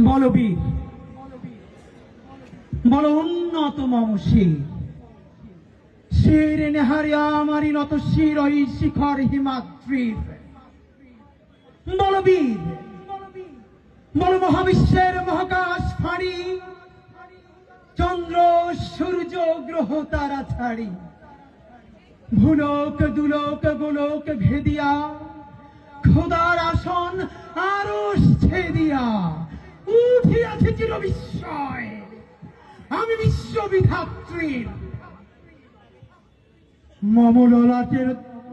বলবীর বল উন্নত মম শির শির নেহারিয়া আমারি নত শির ওই শিখর হিমাদ্রির বলবীর বল মহাবিশ্বের মহাকাশ ফাঁড়ি চন্দ্র সূর্য গ্রহ তারা ছাড়ি ভুলোক দুলোক গোলোক ভেদিয়া খোদার আসন আরশ ছেদিয়া উঠিয়াছে চির বিস্ময় আমি বিশ্ববিধাত্রীর মম ললাটের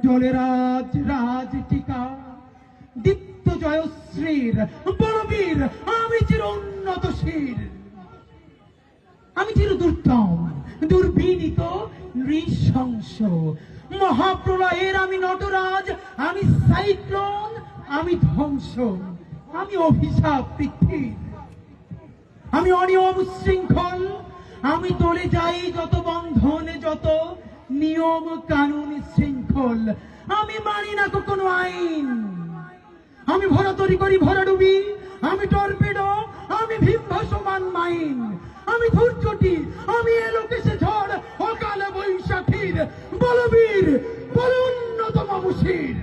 জলেরাজ রাজ টিকা দীপ্ত জয়শ্রীর বলবীর আমি চির উন্নত শির আমি চির দুর্দম দুর্বিনীত নৃশংস মহাপ্রলয়ের আমি নটরাজ আমি সাইক্লোন আমি ধ্বংস আমি অভিশাপ পৃথিবীর আমি অনিয়ম শৃঙ্খল আমি তোলে যাই যত বন্ধন যত নিয়ম কানুন শৃঙ্খল আমি মানি না কোনো আইন আমি ভরা তরি করি ভরা ডুবি আমি টর্পেডো আমি ভীম ভাসমান মাইন আমি ধৈর্যটি আমি এলোকেশে ঝড় অকাল বৈশাখীর বলবীর বল উন্নত মামুষীর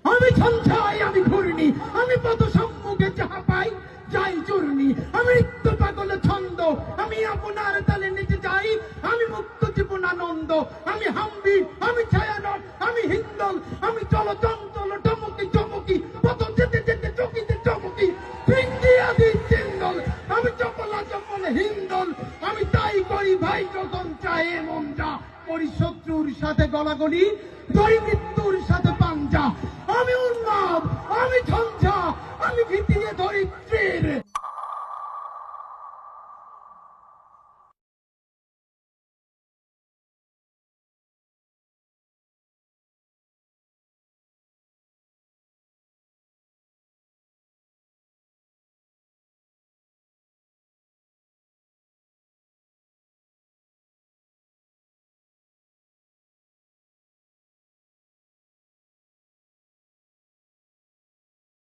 আমি ঝঞ্ঝাই আমি ঘূর্ণি আমি পদ সম্মুখে যাহা পাই যাই চূর্ণি আমি নৃত্য পাগল ছন্দ আমি আপনার তালে নিচে যাই আমি মুক্ত জীবনানন্দ আমি হাম্বি আমি ছায়ানট আমি হিন্দল আমি চলচঞ্চল টমকি চমকি পথ যেতে যেতে চকিতে চমকি আদি চিন্দল আমি চপলা চপল হিন্দল আমি তাই করি ভাই যখন চায়ে মনটা করি শত্রুর সাথে গলাগলি ধরি মৃত্যুর সাথে পাঞ্জা আমি উন্মাদ আমি ঝঞ্ঝা আমি ভীতিয়ে ধরিত্রীর